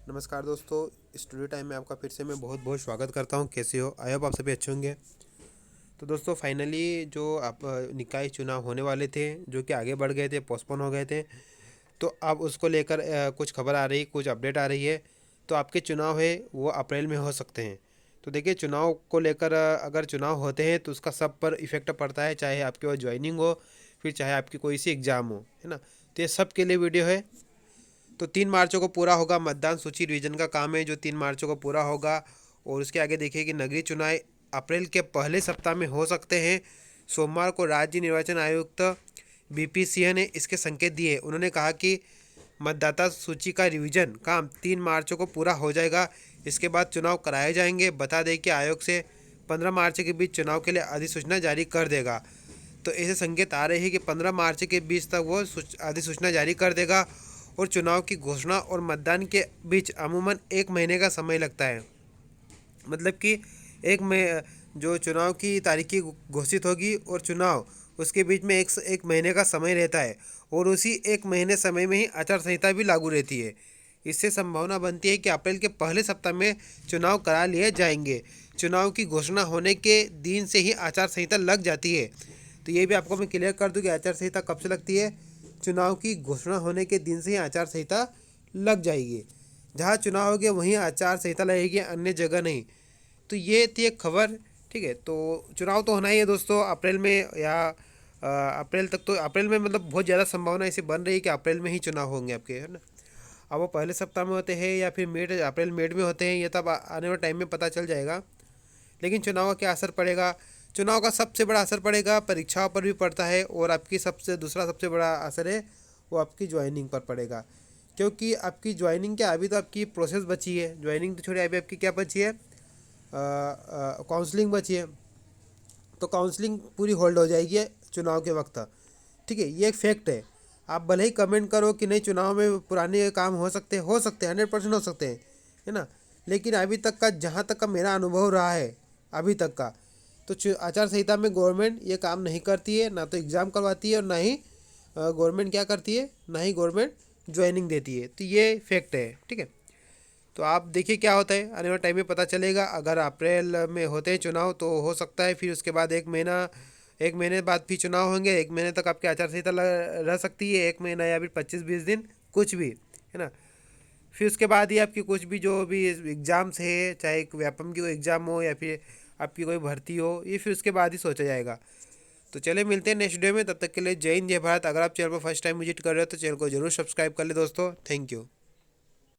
नमस्कार दोस्तों, studio time में आपका फिर से मैं बहुत बहुत स्वागत करता हूं। कैसे हो? आई होप आप सभी अच्छे होंगे। तो दोस्तों फाइनली जो आप निकाय चुनाव होने वाले थे, जो कि आगे बढ़ गए थे, पोस्टपोन हो गए थे, तो अब उसको लेकर कुछ खबर आ रही, कुछ अपडेट आ रही है। तो आपके चुनाव है वो अप्रैल में हो सकते हैं। तो देखिए, चुनाव को लेकर अगर चुनाव होते हैं तो उसका सब पर इफेक्ट पड़ता है, चाहे आपके वो ज्वाइनिंग हो, फिर चाहे आपकी कोई सी एग्ज़ाम हो, है ना। तो ये सब के लिए वीडियो है। तो 3 मार्च को पूरा होगा मतदान सूची रिवीजन का काम है, जो 3 मार्च को पूरा होगा। और उसके आगे देखिए कि नगरीय चुनाव अप्रैल के पहले सप्ताह में हो सकते हैं। सोमवार को राज्य निर्वाचन आयुक्त बीपी सिंह ने इसके संकेत दिए। उन्होंने कहा कि मतदाता सूची का रिवीजन काम 3 मार्च को पूरा हो जाएगा। इसके बाद चुनाव कराए जाएंगे। बता दें कि आयोग से 15 मार्च के बीच चुनाव के लिए अधिसूचना जारी कर देगा। तो ऐसे संकेत आ रहे हैं कि 15 मार्च के बीच तक वो अधिसूचना जारी कर देगा। और चुनाव की घोषणा और मतदान के बीच अमूमन 1 महीने का समय लगता है। मतलब कि एक में जो चुनाव की तारीख घोषित होगी और चुनाव, उसके बीच में एक महीने का समय रहता है। और उसी 1 महीने समय में ही आचार संहिता भी लागू रहती है। इससे संभावना बनती है कि अप्रैल के पहले सप्ताह में चुनाव करा लिए जाएंगे। चुनाव की घोषणा होने के दिन से ही आचार संहिता लग जाती है। तो ये भी आपको मैं क्लियर कर दूं कि आचार संहिता कब से लगती है। चुनाव की घोषणा होने के दिन से ही आचार संहिता लग जाएगी। जहाँ चुनाव होंगे वहीं आचार संहिता लगेगी, अन्य जगह नहीं। तो ये थी एक खबर। ठीक है, तो चुनाव तो होना ही है दोस्तों अप्रैल में, या अप्रैल तक। तो अप्रैल में मतलब बहुत ज़्यादा संभावना ऐसी बन रही है कि अप्रैल में ही चुनाव होंगे आपके, है ना। अब वो पहले सप्ताह में होते हैं या फिर अप्रैल मिड में होते हैं, ये तब आने वाले टाइम में पता चल जाएगा। लेकिन चुनाव का क्या असर पड़ेगा? चुनाव का सबसे बड़ा असर पड़ेगा परीक्षाओं पर भी पड़ता है। और आपकी सबसे बड़ा असर है वो आपकी ज्वाइनिंग पर पड़ेगा। क्योंकि आपकी ज्वाइनिंग क्या, अभी तो आपकी प्रोसेस बची है। ज्वाइनिंग तो छोड़िए, अभी आपकी क्या बची है, काउंसलिंग बची है। तो काउंसलिंग पूरी होल्ड हो जाएगी चुनाव के वक्त। ठीक है, ये एक फैक्ट है। आप भले ही कमेंट करो कि नहीं चुनाव में पुराने काम हो सकते हैं 100% हो सकते हैं, है ना। लेकिन अभी तक का, जहाँ तक का मेरा अनुभव रहा है अभी तक का, तो आचार संहिता में गवर्नमेंट ये काम नहीं करती है। ना तो एग्ज़ाम करवाती है और ना ही गवर्नमेंट क्या करती है, ना ही गवर्नमेंट ज्वाइनिंग देती है। तो ये फैक्ट है। ठीक है, तो आप देखिए क्या होता है, आने वाले टाइम में पता चलेगा। अगर अप्रैल में होते हैं चुनाव तो हो सकता है फिर उसके बाद 1 महीने बाद फिर चुनाव होंगे। 1 महीने तक आपकी आचार संहिता रह सकती है, 1 महीना या फिर 25-20 दिन, कुछ भी, है ना। फिर उसके बाद ही आपकी कुछ भी जो भी एग्ज़ाम्स है, चाहे व्यापम की कोई एग्ज़ाम हो या फिर आपकी कोई भर्ती हो, ये फिर उसके बाद ही सोचा जाएगा। तो चले मिलते हैं नेक्स्ट वीडियो में। तब तक के लिए जय हिंद जय भारत। अगर आप चैनल पर फर्स्ट टाइम विजिट कर रहे हो तो चैनल को जरूर सब्सक्राइब कर ले दोस्तों। Thank you.